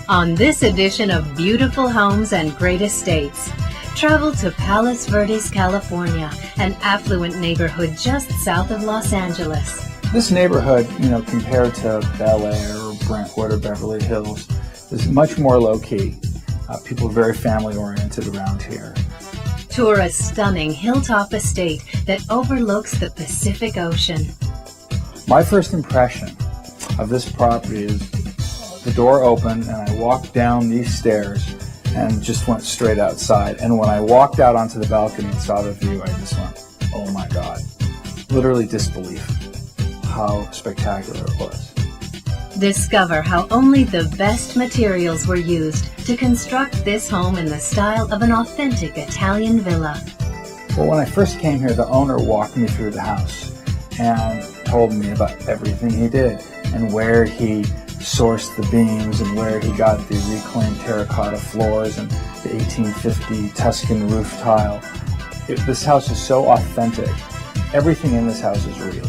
On this edition of Beautiful Homes and Great Estates, travel to Palos Verdes, California, an affluent neighborhood just south of Los Angeles. This neighborhood, compared to Bel Air or Brentwood or Beverly Hills, is much more low-key. People are very family-oriented around here. Tour a stunning hilltop estate that overlooks the Pacific Ocean. My first impression of this property is the door opened and I walked down these stairs and just went straight outside. And when I walked out onto the balcony and saw the view, I just went, oh my God. Literally disbelief how spectacular it was. Discover how only the best materials were used to construct this home in the style of an authentic Italian villa. Well, when I first came here, the owner walked me through the house and told me about everything he did and where he sourced the beams and where he got the reclaimed terracotta floors and the 1850 Tuscan roof tile. This house is so authentic. Everything in this house is real.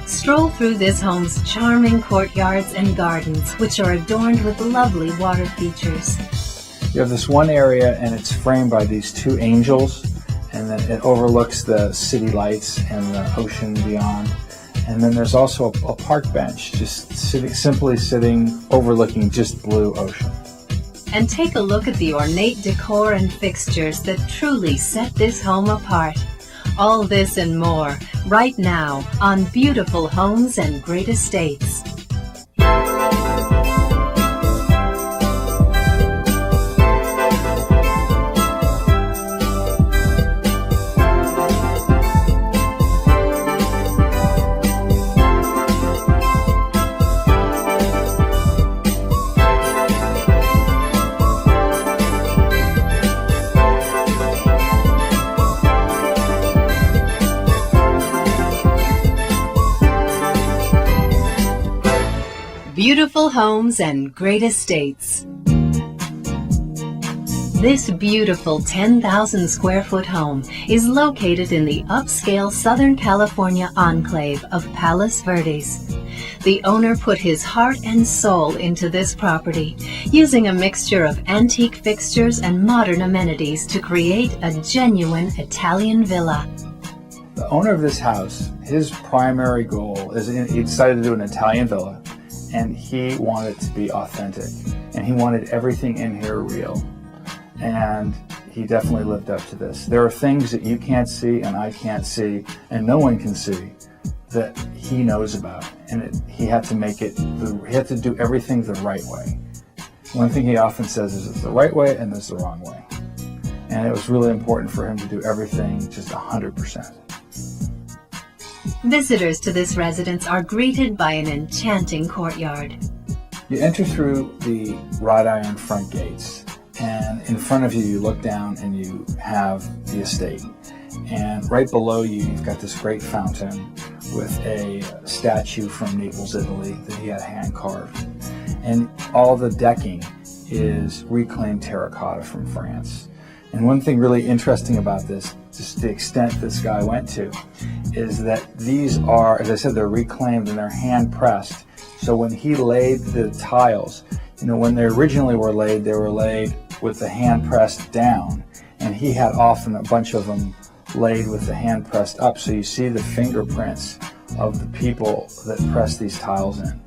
Stroll through this home's charming courtyards and gardens, which are adorned with lovely water features. You have this one area and it's framed by these two angels, and then it overlooks the city lights and the ocean beyond. And then there's also a park bench, just simply sitting overlooking just blue ocean. And take a look at the ornate decor and fixtures that truly set this home apart. All this and more right now on Beautiful Homes and Great Estates. Beautiful Homes and Great Estates. This beautiful 10,000 square foot home is located in the upscale Southern California enclave of Palos Verdes. The owner put his heart and soul into this property, using a mixture of antique fixtures and modern amenities to create a genuine Italian villa. The owner of this house, his primary goal is he decided to do an Italian villa. And he wanted it to be authentic, and he wanted everything in here real, and he definitely lived up to this. There are things that you can't see and I can't see and no one can see that he knows about, and he had to make it, he had to do everything the right way. One thing he often says is there's the right way and there's the wrong way, and it was really important for him to do everything just 100%. Visitors to this residence are greeted by an enchanting courtyard. You enter through the wrought iron front gates, and in front of you, you look down and you have the estate. And right below you, you've got this great fountain with a statue from Naples, Italy that he had hand carved. And all the decking is reclaimed terracotta from France. And one thing really interesting about this, just the extent this guy went to, is that these are, as I said, they're reclaimed and they're hand pressed. So when he laid the tiles, when they originally were laid, they were laid with the hand pressed down. And he had often a bunch of them laid with the hand pressed up. So you see the fingerprints of the people that pressed these tiles in.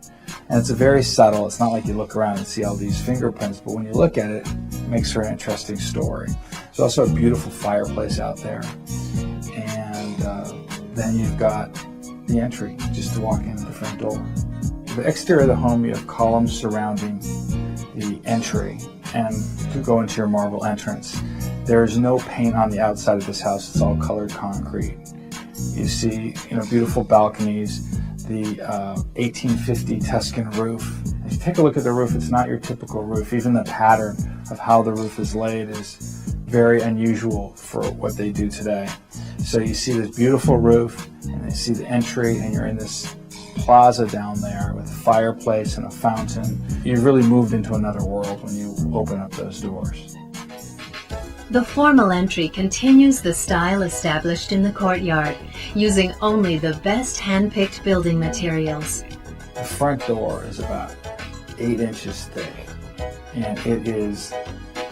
And it's a very subtle, it's not like you look around and see all these fingerprints, but when you look at it, it makes for an interesting story. There's also a beautiful fireplace out there. And then you've got the entry, just to walk in the front door. The exterior of the home, you have columns surrounding the entry and to go into your marble entrance. There is no paint on the outside of this house, it's all colored concrete. You see, beautiful balconies, the 1850 Tuscan roof. If you take a look at the roof, it's not your typical roof. Even the pattern of how the roof is laid is very unusual for what they do today. So you see this beautiful roof, and you see the entry, and you're in this plaza down there with a fireplace and a fountain. You've really moved into another world when you open up those doors. The formal entry continues the style established in the courtyard, using only the best hand-picked building materials. The front door is about 8 inches thick, and it is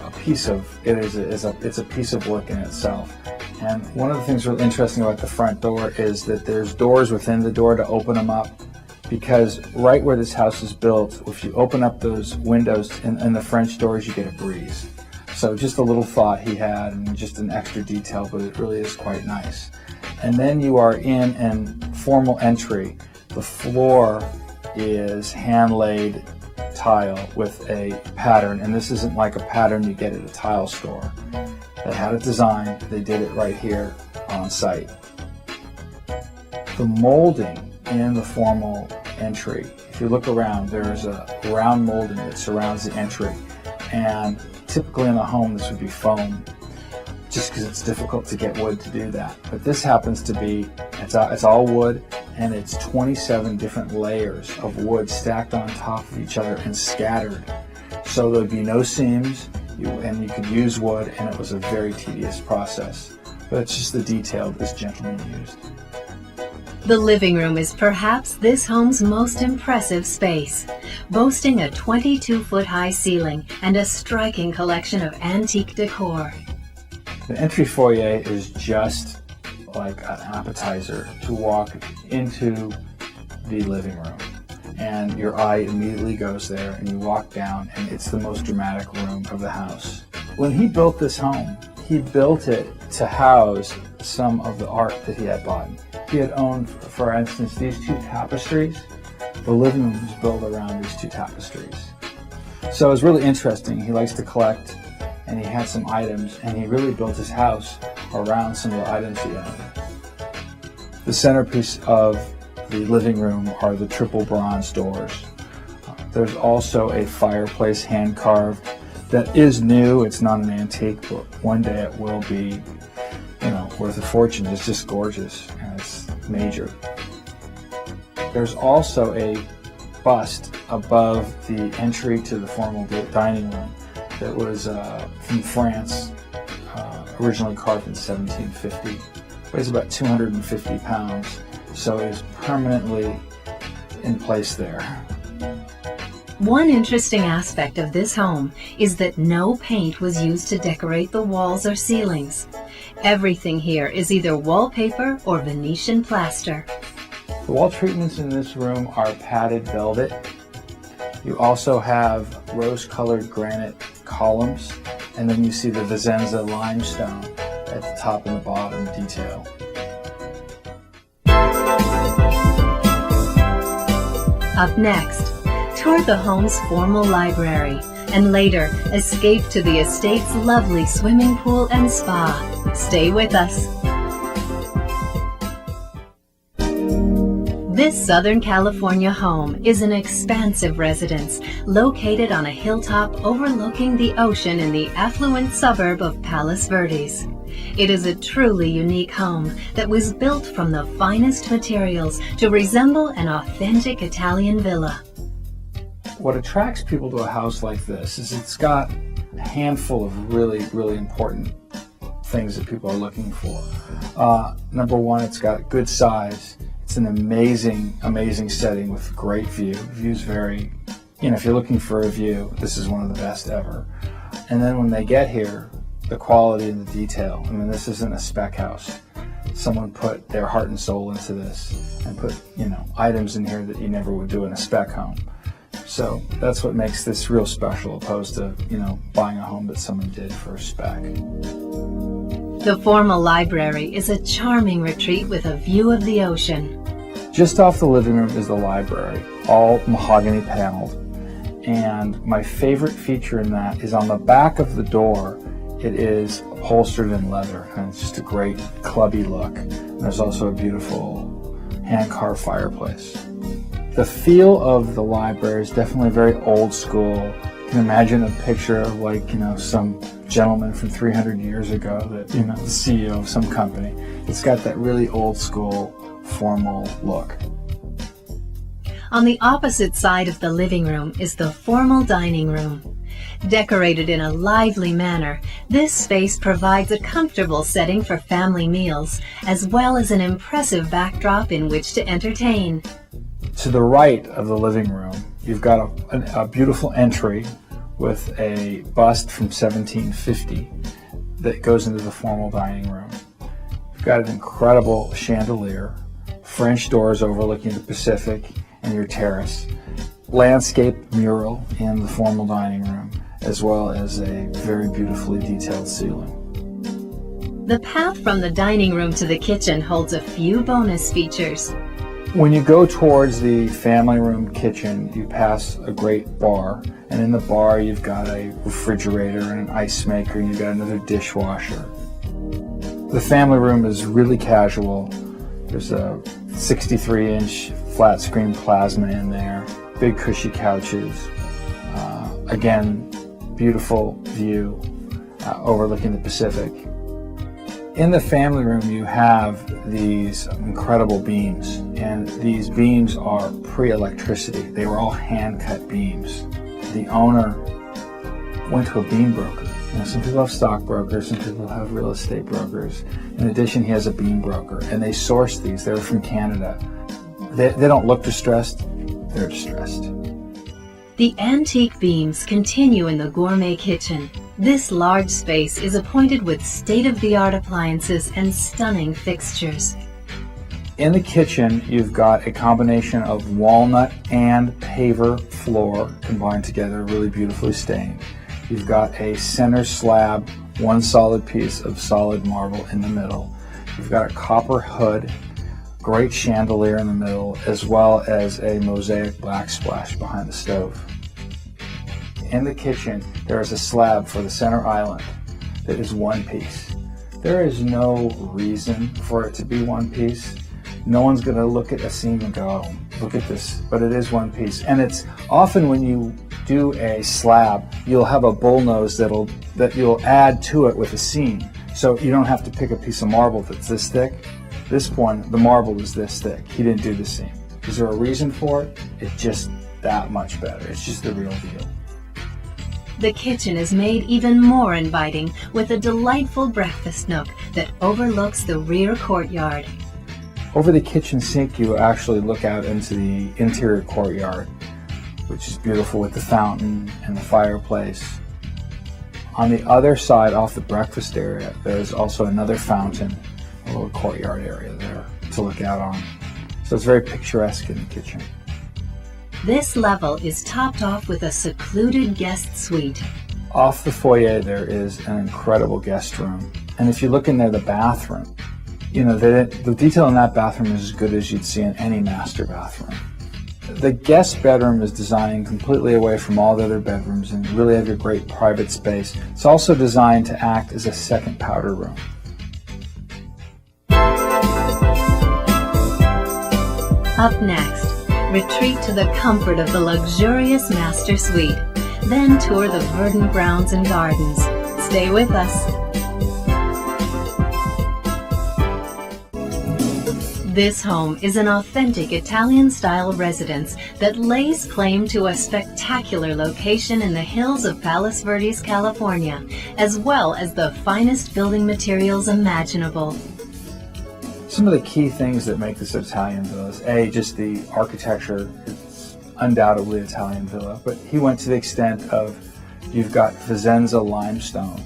a piece of it's a piece of work in itself. And one of the things really interesting about the front door is that there's doors within the door to open them up, because right where this house is built, if you open up those windows and the French doors, you get a breeze. So just a little thought he had, and just an extra detail, but it really is quite nice. And then you are in a formal entry. The floor is hand-laid tile with a pattern, and this isn't like a pattern you get at a tile store. They had it designed, they did it right here on site. The molding in the formal entry, if you look around, there's a round molding that surrounds the entry, and typically in a home this would be foam, just because it's difficult to get wood to do that. But this happens to be, it's all wood, and it's 27 different layers of wood stacked on top of each other and scattered. So there'd be no seams, and you could use wood, and it was a very tedious process. But it's just the detail this gentleman used. The living room is perhaps this home's most impressive space, boasting a 22-foot-high ceiling and a striking collection of antique decor. The entry foyer is just like an appetizer to walk into the living room, and your eye immediately goes there, and you walk down, and it's the most dramatic room of the house. When he built this home, he built it to house some of the art that he had bought. He had owned, for instance, these two tapestries. The living room was built around these two tapestries. So it was really interesting. He likes to collect, and he had some items, and he really built his house around some of the items he owned. The centerpiece of the living room are the triple bronze doors. There's also a fireplace hand-carved that is new. It's not an antique, but one day it will be, worth a fortune. It's just gorgeous, and it's major. There's also a bust above the entry to the formal dining room that was from France, originally carved in 1750. Weighs about 250 pounds, so it is permanently in place there. One interesting aspect of this home is that no paint was used to decorate the walls or ceilings. Everything here is either wallpaper or Venetian plaster. The wall treatments in this room are padded velvet. You also have rose-colored granite columns, and then you see the Vicenza limestone at the top and the bottom detail. Up next, tour the home's formal library, and later escape to the estate's lovely swimming pool and spa. Stay with us. This Southern California home is an expansive residence located on a hilltop overlooking the ocean in the affluent suburb of Palos Verdes. It is a truly unique home that was built from the finest materials to resemble an authentic Italian villa. What attracts people to a house like this is it's got a handful of really, really important things that people are looking for. Number one, it's got good size. It's an amazing, amazing setting with great view. View's very, if you're looking for a view, this is one of the best ever. And then when they get here, the quality and the detail. This isn't a spec house. Someone put their heart and soul into this and put, items in here that you never would do in a spec home. So that's what makes this real special, opposed to, buying a home that someone did for a spec. The formal library is a charming retreat with a view of the ocean. Just off the living room is the library, all mahogany paneled. And my favorite feature in that is on the back of the door, it is upholstered in leather, and it's just a great clubby look. And there's also a beautiful hand-carved fireplace. The feel of the library is definitely very old school. You can imagine a picture of some gentleman from 300 years ago that, the CEO of some company. It's got that really old school, formal look. On the opposite side of the living room is the formal dining room. Decorated in a lively manner, this space provides a comfortable setting for family meals, as well as an impressive backdrop in which to entertain. To the right of the living room, you've got a beautiful entry with a bust from 1750 that goes into the formal dining room. You've got an incredible chandelier, French doors overlooking the Pacific and your terrace, landscape mural in the formal dining room, as well as a very beautifully detailed ceiling. The path from the dining room to the kitchen holds a few bonus features. When you go towards the family room kitchen, you pass a great bar, and in the bar you've got a refrigerator and an ice maker, and you've got another dishwasher. The family room is really casual. There's a 63-inch flat screen plasma in there, big cushy couches. Again, beautiful view overlooking the Pacific. In the family room you have these incredible beams, and these beams are pre-electricity. They were all hand-cut beams. The owner went to a beam broker. Some people have stockbrokers, some people have real estate brokers. In addition, he has a beam broker, and they sourced these. They're from Canada. They don't look distressed, they're distressed. The antique beams continue in the gourmet kitchen. This large space is appointed with state-of-the-art appliances and stunning fixtures. In the kitchen, you've got a combination of walnut and paver floor combined together, really beautifully stained. You've got a center slab, one solid piece of solid marble in the middle. You've got a copper hood, great chandelier in the middle, as well as a mosaic backsplash behind the stove. In the kitchen, there is a slab for the center island that is one piece. There is no reason for it to be one piece. No one's going to look at a seam and go, oh, look at this, but it is one piece. And it's often when you do a slab, you'll have a bullnose that you'll add to it with a seam. So you don't have to pick a piece of marble that's this thick. This one, the marble is this thick. He didn't do the seam. Is there a reason for it? It's just that much better. It's just the real deal. The kitchen is made even more inviting with a delightful breakfast nook that overlooks the rear courtyard. Over the kitchen sink, you actually look out into the interior courtyard, which is beautiful with the fountain and the fireplace. On the other side, off the breakfast area, there's also another fountain, a little courtyard area there to look out on. So it's very picturesque in the kitchen. This level is topped off with a secluded guest suite. Off the foyer, there is an incredible guest room. And if you look in there, the bathroom, the detail in that bathroom is as good as you'd see in any master bathroom. The guest bedroom is designed completely away from all the other bedrooms and you really have your great private space. It's also designed to act as a second powder room. Up next, retreat to the comfort of the luxurious master suite. Then tour the verdant grounds and gardens. Stay with us. This home is an authentic Italian-style residence that lays claim to a spectacular location in the hills of Palos Verdes, California, as well as the finest building materials imaginable. Some of the key things that make this Italian villa is just the architecture. It's undoubtedly Italian villa, but he went to the extent of you've got Vicenza limestone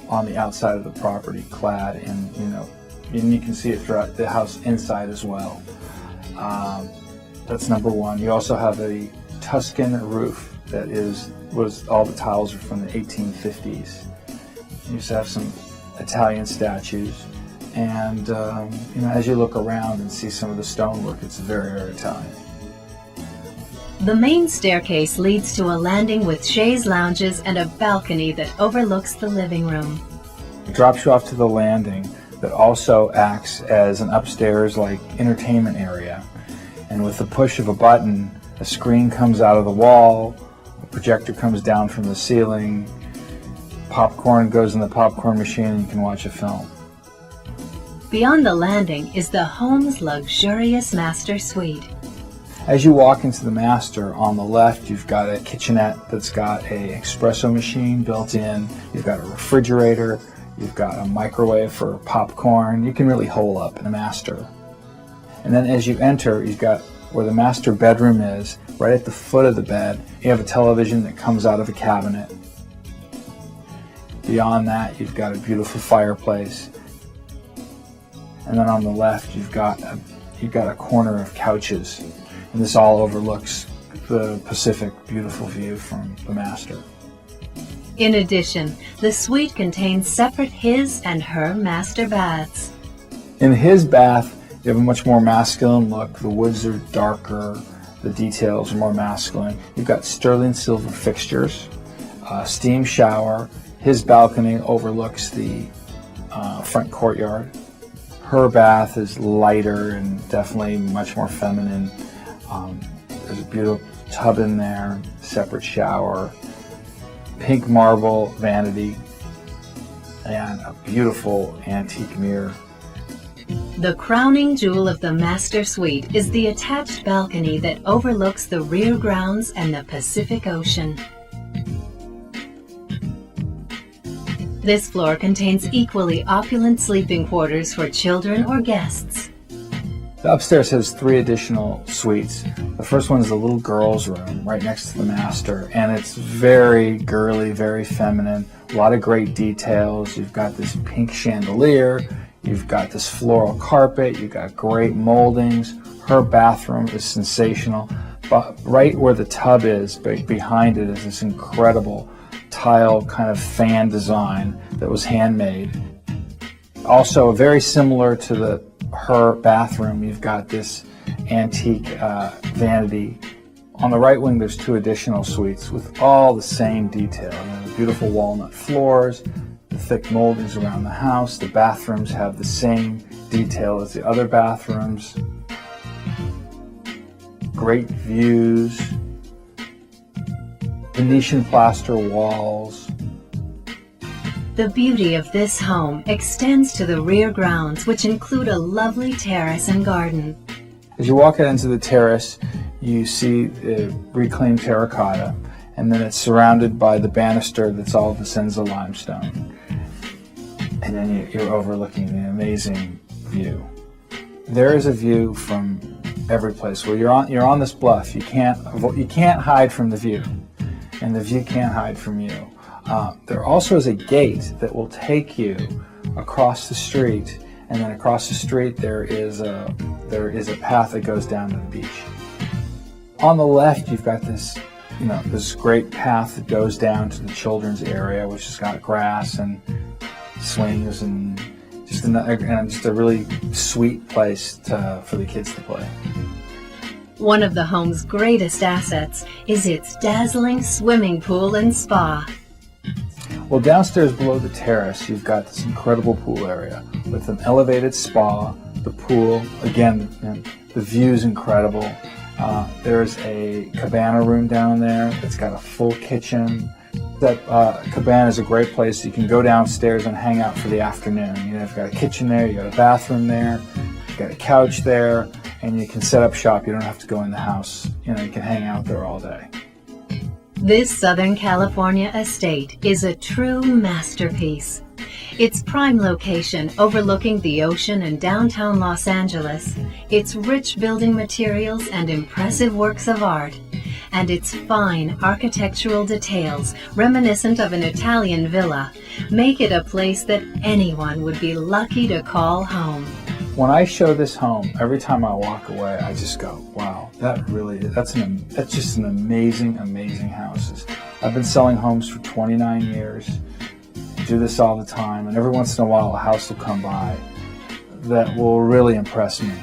on the outside of the property, clad in and you can see it throughout the house inside as well. That's number one. You also have a Tuscan roof that all the tiles are from the 1850s. You just have some Italian statues, and as you look around and see some of the stonework, it's very, very Italian. The main staircase leads to a landing with chaise lounges and a balcony that overlooks the living room. It drops you off to the landing that also acts as an upstairs-like entertainment area. And with the push of a button, a screen comes out of the wall, a projector comes down from the ceiling, popcorn goes in the popcorn machine, and you can watch a film. Beyond the landing is the home's luxurious master suite. As you walk into the master, on the left you've got a kitchenette that's got an espresso machine built in, you've got a refrigerator, you've got a microwave for popcorn. You can really hole up in a master. And then as you enter, you've got where the master bedroom is, Right at the foot of the bed, you have a television that comes out of a cabinet. Beyond that, you've got a beautiful fireplace. And then on the left, you've got a corner of couches. And this all overlooks the Pacific, beautiful view from the master. In addition, the suite contains separate his and her master baths. In his bath, you have a much more masculine look. The woods are darker, the details are more masculine. You've got sterling silver fixtures, steam shower. His balcony overlooks the front courtyard. Her bath is lighter and definitely much more feminine. There's a beautiful tub in there, separate shower, pink marble vanity, and a beautiful antique mirror. The crowning jewel of the master suite is the attached balcony that overlooks the rear grounds and the Pacific Ocean. This floor contains equally opulent sleeping quarters for children or guests. The upstairs has 3 additional suites. The first one is a little girl's room right next to the master, and it's very girly, very feminine, a lot of great details. You've got this pink chandelier, you've got this floral carpet, you've got great moldings. Her bathroom is sensational, but right where the tub is, behind it, is this incredible tile kind of fan design that was handmade. Also, very similar to her bathroom, you've got this antique vanity. On the right wing, there's 2 additional suites with all the same detail. The beautiful walnut floors, the thick moldings around the house. The bathrooms have the same detail as the other bathrooms. Great views. Venetian plaster walls. The beauty of this home extends to the rear grounds, which include a lovely terrace and garden. As you walk out into the terrace, you see reclaimed terracotta, and then it's surrounded by the banister that's all Vicenza limestone. And then you're overlooking the amazing view. There is a view from every place. Where you're on this bluff, you can't hide from the view, and the view can't hide from you. There also is a gate that will take you across the street, and then across the street there is a path that goes down to the beach. On the left, you've got this great path that goes down to the children's area, which has got grass and swings and just a really sweet place for the kids to play. One of the home's greatest assets is its dazzling swimming pool and spa. Well, downstairs below the terrace, you've got this incredible pool area with an elevated spa, the pool. Again, the view's incredible. There's a cabana room down there that's got a full kitchen. That cabana is a great place. You can go downstairs and hang out for the afternoon. You've got a kitchen there, you've got a bathroom there, you've got a couch there, and you can set up shop. You don't have to go in the house. You can hang out there all day. This Southern California estate is a true masterpiece. Its prime location overlooking the ocean and downtown Los Angeles, its rich building materials and impressive works of art, and its fine architectural details reminiscent of an Italian villa make it a place that anyone would be lucky to call home. When I show this home, every time I walk away, I just go, wow, that's just an amazing, amazing house. I've been selling homes for 29 years, do this all the time, and every once in a while a house will come by that will really impress me,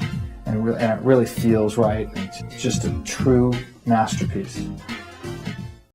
and it really feels right, and it's just a true masterpiece.